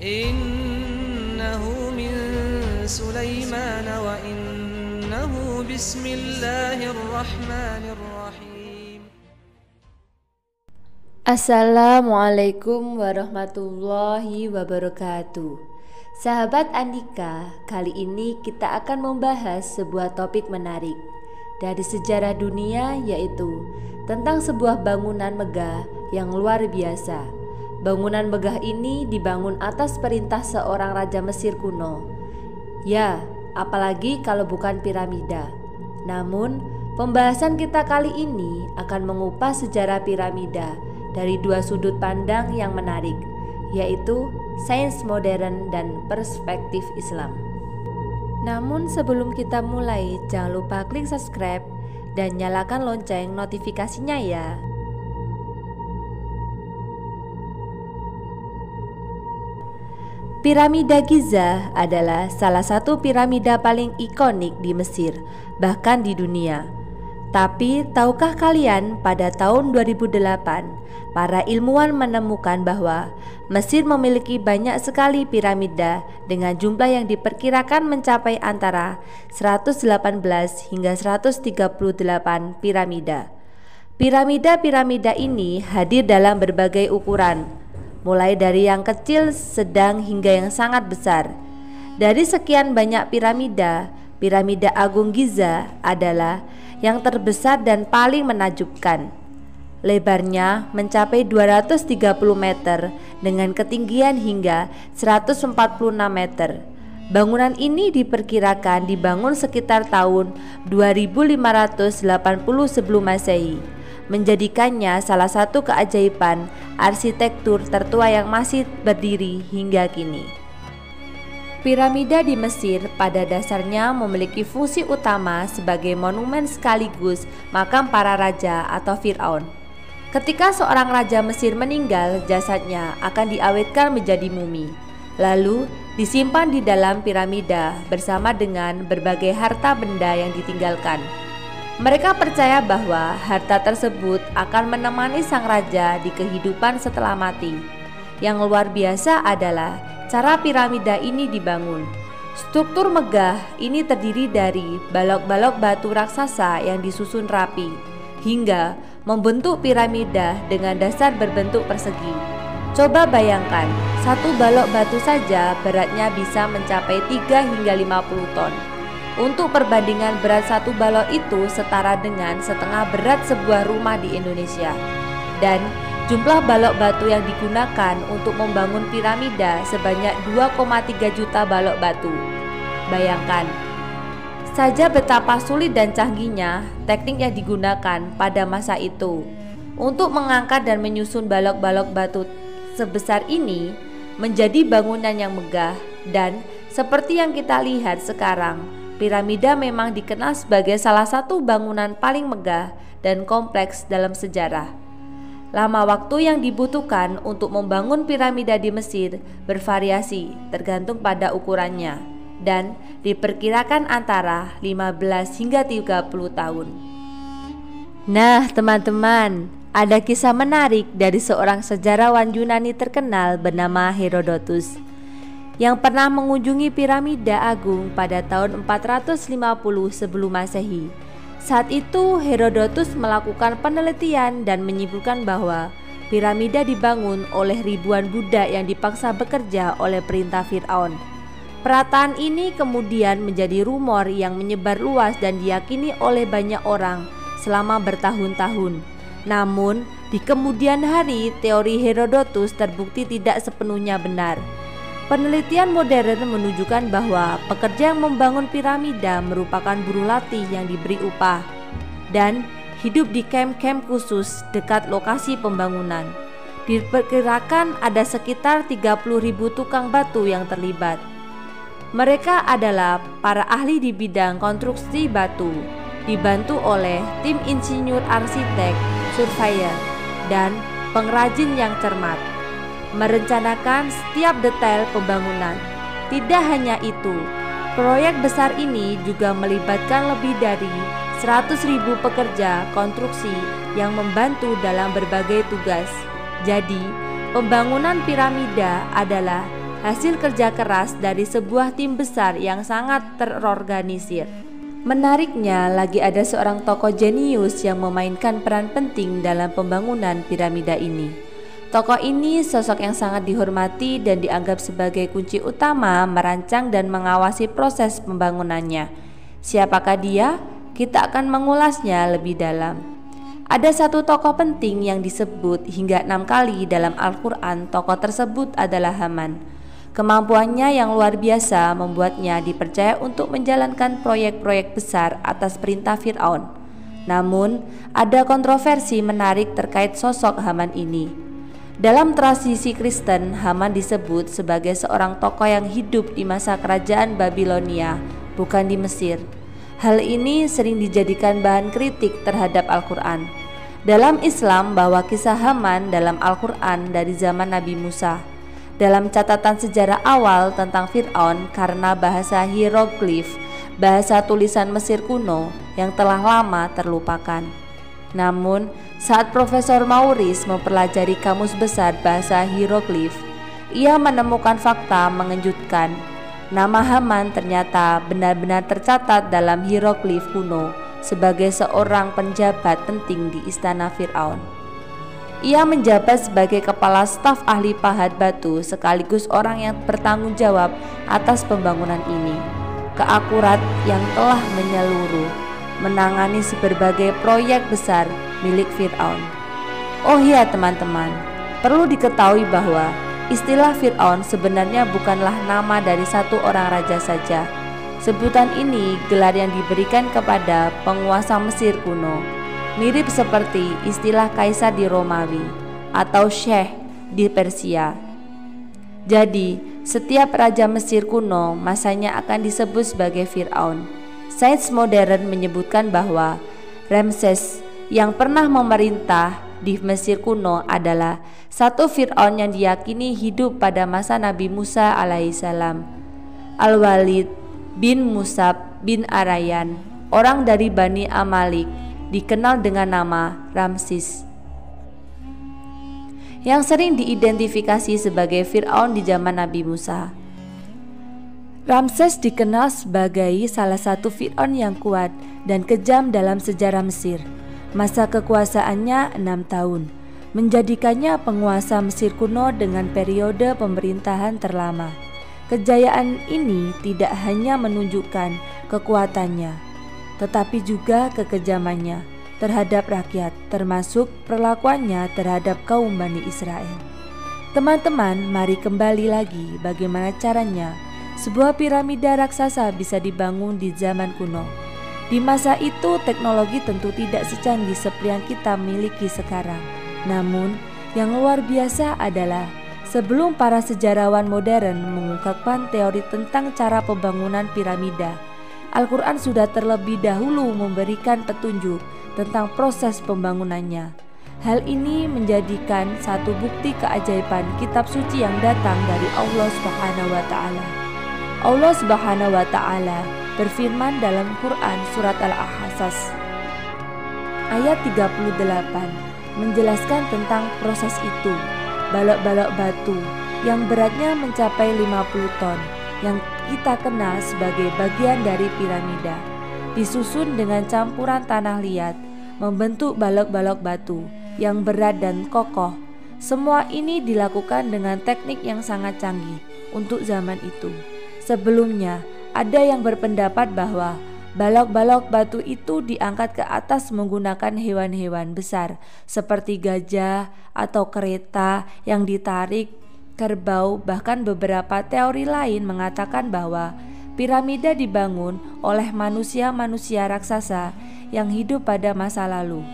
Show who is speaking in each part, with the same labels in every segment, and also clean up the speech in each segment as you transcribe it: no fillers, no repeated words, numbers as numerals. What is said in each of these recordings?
Speaker 1: Innahu min Sulaiman wa innahu bismillahirrahmanirrahim.
Speaker 2: Assalamualaikum warahmatullahi wabarakatuh. Sahabat Andika, kali ini kita akan membahas sebuah topik menarik dari sejarah dunia, yaitu tentang sebuah bangunan megah yang luar biasa. Bangunan megah ini dibangun atas perintah seorang raja Mesir kuno. Ya, apalagi kalau bukan piramida. Namun, pembahasan kita kali ini akan mengupas sejarah piramida dari dua sudut pandang yang menarik, yaitu sains modern dan perspektif Islam. Namun sebelum kita mulai, jangan lupa klik subscribe dan nyalakan lonceng notifikasinya ya. Piramida Giza adalah salah satu piramida paling ikonik di Mesir, bahkan di dunia. Tapi tahukah kalian, pada tahun 2008 para ilmuwan menemukan bahwa Mesir memiliki banyak sekali piramida dengan jumlah yang diperkirakan mencapai antara 118 hingga 138 piramida. Piramida-piramida ini hadir dalam berbagai ukuran, mulai dari yang kecil, sedang hingga yang sangat besar. Dari sekian banyak piramida, piramida Agung Giza adalah yang terbesar dan paling menakjubkan. Lebarnya mencapai 230 meter dengan ketinggian hingga 146 meter. Bangunan ini diperkirakan dibangun sekitar tahun 2580 sebelum Masehi, menjadikannya salah satu keajaiban arsitektur tertua yang masih berdiri hingga kini. Piramida di Mesir pada dasarnya memiliki fungsi utama sebagai monumen sekaligus makam para raja atau Fir'aun. Ketika seorang raja Mesir meninggal, jasadnya akan diawetkan menjadi mumi, lalu disimpan di dalam piramida bersama dengan berbagai harta benda yang ditinggalkan. Mereka percaya bahwa harta tersebut akan menemani sang raja di kehidupan setelah mati. Yang luar biasa adalah cara piramida ini dibangun. Struktur megah ini terdiri dari balok-balok batu raksasa yang disusun rapi hingga membentuk piramida dengan dasar berbentuk persegi. Coba bayangkan, satu balok batu saja beratnya bisa mencapai 3 hingga 50 ton. Untuk perbandingan, berat satu balok itu setara dengan setengah berat sebuah rumah di Indonesia. Dan jumlah balok batu yang digunakan untuk membangun piramida sebanyak 2,3 juta balok batu. Bayangkan saja betapa sulit dan canggihnya teknik yang digunakan pada masa itu untuk mengangkat dan menyusun balok-balok batu sebesar ini menjadi bangunan yang megah. Dan seperti yang kita lihat sekarang, piramida memang dikenal sebagai salah satu bangunan paling megah dan kompleks dalam sejarah. Lama waktu yang dibutuhkan untuk membangun piramida di Mesir bervariasi tergantung pada ukurannya dan diperkirakan antara 15 hingga 30 tahun. Nah, teman-teman, ada kisah menarik dari seorang sejarawan Yunani terkenal bernama Herodotus yang pernah mengunjungi piramida agung pada tahun 450 sebelum Masehi. Saat itu Herodotus melakukan penelitian dan menyimpulkan bahwa piramida dibangun oleh ribuan budak yang dipaksa bekerja oleh perintah Fir'aun. Perataan ini kemudian menjadi rumor yang menyebar luas dan diyakini oleh banyak orang selama bertahun-tahun. Namun di kemudian hari teori Herodotus terbukti tidak sepenuhnya benar. Penelitian modern menunjukkan bahwa pekerja yang membangun piramida merupakan buruh latih yang diberi upah dan hidup di kamp-kamp khusus dekat lokasi pembangunan. Diperkirakan ada sekitar 30.000 tukang batu yang terlibat. Mereka adalah para ahli di bidang konstruksi batu, dibantu oleh tim insinyur, arsitek, surveyor, dan pengrajin yang cermat, merencanakan setiap detail pembangunan. Tidak hanya itu, proyek besar ini juga melibatkan lebih dari 100.000 pekerja konstruksi yang membantu dalam berbagai tugas. Jadi, pembangunan piramida adalah hasil kerja keras dari sebuah tim besar yang sangat terorganisir. Menariknya lagi ada seorang tokoh jenius yang memainkan peran penting dalam pembangunan piramida ini. Tokoh ini sosok yang sangat dihormati dan dianggap sebagai kunci utama merancang dan mengawasi proses pembangunannya. Siapakah dia? Kita akan mengulasnya lebih dalam. Ada satu tokoh penting yang disebut hingga 6 kali dalam Al-Quran. Tokoh tersebut adalah Haman. Kemampuannya yang luar biasa membuatnya dipercaya untuk menjalankan proyek-proyek besar atas perintah Fir'aun. Namun, ada kontroversi menarik terkait sosok Haman ini. Dalam tradisi Kristen, Haman disebut sebagai seorang tokoh yang hidup di masa kerajaan Babilonia, bukan di Mesir. Hal ini sering dijadikan bahan kritik terhadap Al-Quran. Dalam Islam, bahwa kisah Haman dalam Al-Quran dari zaman Nabi Musa. Dalam catatan sejarah awal tentang Fir'aun karena bahasa hieroglif, bahasa tulisan Mesir kuno yang telah lama terlupakan. Namun, saat Profesor Maurice mempelajari kamus besar bahasa hieroglif, ia menemukan fakta mengejutkan. Nama Haman ternyata benar-benar tercatat dalam hieroglif kuno sebagai seorang penjabat penting di istana Fir'aun. Ia menjabat sebagai kepala staf ahli pahat batu sekaligus orang yang bertanggung jawab atas pembangunan ini. Keakurat yang telah menyeluruh menangani berbagai proyek besar milik Fir'aun. Oh iya teman-teman, perlu diketahui bahwa istilah Fir'aun sebenarnya bukanlah nama dari satu orang raja saja. Sebutan ini gelar yang diberikan kepada penguasa Mesir kuno. Mirip seperti istilah kaisar di Romawi atau syekh di Persia. Jadi, setiap raja Mesir kuno masanya akan disebut sebagai Fir'aun. Sains modern menyebutkan bahwa Ramses yang pernah memerintah di Mesir kuno adalah satu Fir'aun yang diyakini hidup pada masa Nabi Musa alaihissalam. Al-Walid bin Musab bin Arayan, orang dari Bani Amalik, dikenal dengan nama Ramses, yang sering diidentifikasi sebagai Fir'aun di zaman Nabi Musa. Ramses dikenal sebagai salah satu Fir'aun yang kuat dan kejam dalam sejarah Mesir. Masa kekuasaannya 6 tahun, menjadikannya penguasa Mesir kuno dengan periode pemerintahan terlama. Kejayaan ini tidak hanya menunjukkan kekuatannya, tetapi juga kekejamannya terhadap rakyat, termasuk perlakuannya terhadap kaum Bani Israel. Teman-teman, mari kembali lagi bagaimana caranya sebuah piramida raksasa bisa dibangun di zaman kuno. Di masa itu teknologi tentu tidak secanggih seperti yang kita miliki sekarang. Namun, yang luar biasa adalah sebelum para sejarawan modern mengungkapkan teori tentang cara pembangunan piramida, Al-Quran sudah terlebih dahulu memberikan petunjuk tentang proses pembangunannya. Hal ini menjadikan satu bukti keajaiban kitab suci yang datang dari Allah Subhanahu wa Ta'ala. Allah Subhanahu wa Ta'ala berfirman dalam Quran surat Al-Ahzab ayat 38 menjelaskan tentang proses itu. Balok-balok batu yang beratnya mencapai 50 ton yang kita kenal sebagai bagian dari piramida, disusun dengan campuran tanah liat, membentuk balok-balok batu yang berat dan kokoh. Semua ini dilakukan dengan teknik yang sangat canggih untuk zaman itu. Sebelumnya, ada yang berpendapat bahwa balok-balok batu itu diangkat ke atas menggunakan hewan-hewan besar seperti gajah atau kereta yang ditarik kerbau. Bahkan beberapa teori lain mengatakan bahwa piramida dibangun oleh manusia-manusia raksasa yang hidup pada masa lalu.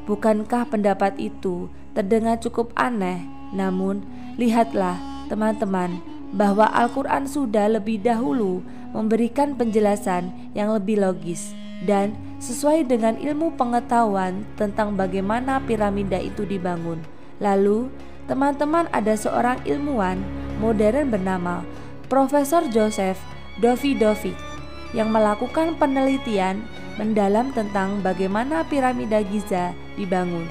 Speaker 2: Bukankah pendapat itu terdengar cukup aneh? Namun, lihatlah teman-teman bahwa Al-Quran sudah lebih dahulu memberikan penjelasan yang lebih logis dan sesuai dengan ilmu pengetahuan tentang bagaimana piramida itu dibangun. Lalu, teman-teman, ada seorang ilmuwan modern bernama Profesor Joseph Davidovich yang melakukan penelitian mendalam tentang bagaimana piramida Giza dibangun.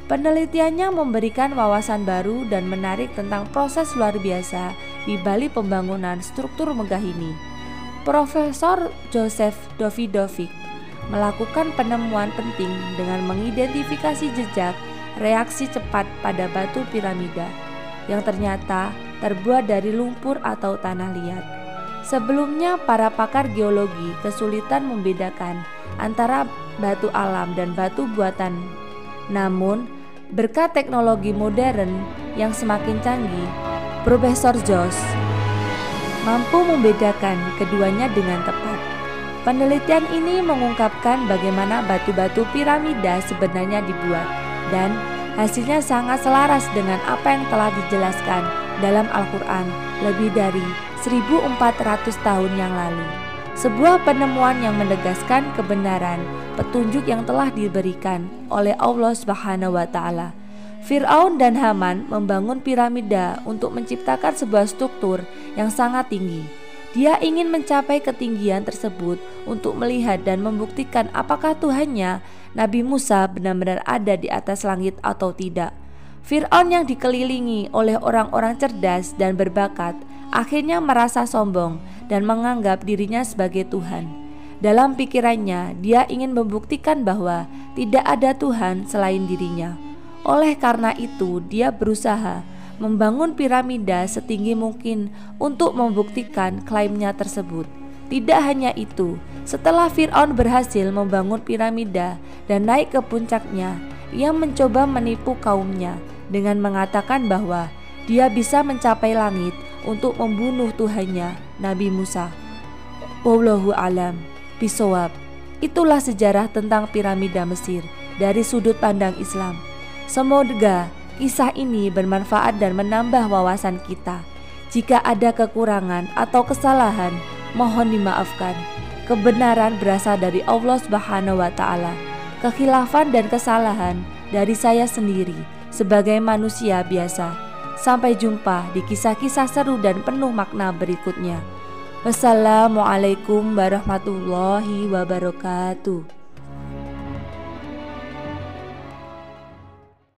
Speaker 2: Penelitiannya memberikan wawasan baru dan menarik tentang proses luar biasa di balik pembangunan struktur megah ini. Profesor Joseph Davidovich melakukan penemuan penting dengan mengidentifikasi jejak reaksi cepat pada batu piramida yang ternyata terbuat dari lumpur atau tanah liat. Sebelumnya, para pakar geologi kesulitan membedakan antara batu alam dan batu buatan. Namun, berkat teknologi modern yang semakin canggih, Profesor Joss mampu membedakan keduanya dengan tepat. Penelitian ini mengungkapkan bagaimana batu-batu piramida sebenarnya dibuat, dan hasilnya sangat selaras dengan apa yang telah dijelaskan dalam Al-Quran lebih dari 1400 tahun yang lalu. Sebuah penemuan yang menegaskan kebenaran petunjuk yang telah diberikan oleh Allah Subhanahu wa Ta'ala. Fir'aun dan Haman membangun piramida untuk menciptakan sebuah struktur yang sangat tinggi. Dia ingin mencapai ketinggian tersebut untuk melihat dan membuktikan apakah Tuhannya, Nabi Musa, benar-benar ada di atas langit atau tidak. Fir'aun yang dikelilingi oleh orang-orang cerdas dan berbakat akhirnya merasa sombong dan menganggap dirinya sebagai Tuhan. Dalam pikirannya, dia ingin membuktikan bahwa tidak ada Tuhan selain dirinya. Oleh karena itu, dia berusaha membangun piramida setinggi mungkin untuk membuktikan klaimnya tersebut. Tidak hanya itu, setelah Fir'aun berhasil membangun piramida dan naik ke puncaknya, ia mencoba menipu kaumnya dengan mengatakan bahwa dia bisa mencapai langit untuk membunuh Tuhannya, Nabi Musa. Wallahu alam bisawab. Itulah sejarah tentang piramida Mesir dari sudut pandang Islam. Semoga kisah ini bermanfaat dan menambah wawasan kita. Jika ada kekurangan atau kesalahan, mohon dimaafkan. Kebenaran berasal dari Allah Subhanahu wa Ta'ala. Kekhilafan dan kesalahan dari saya sendiri sebagai manusia biasa. Sampai jumpa di kisah-kisah seru dan penuh makna berikutnya. Wassalamualaikum warahmatullahi wabarakatuh.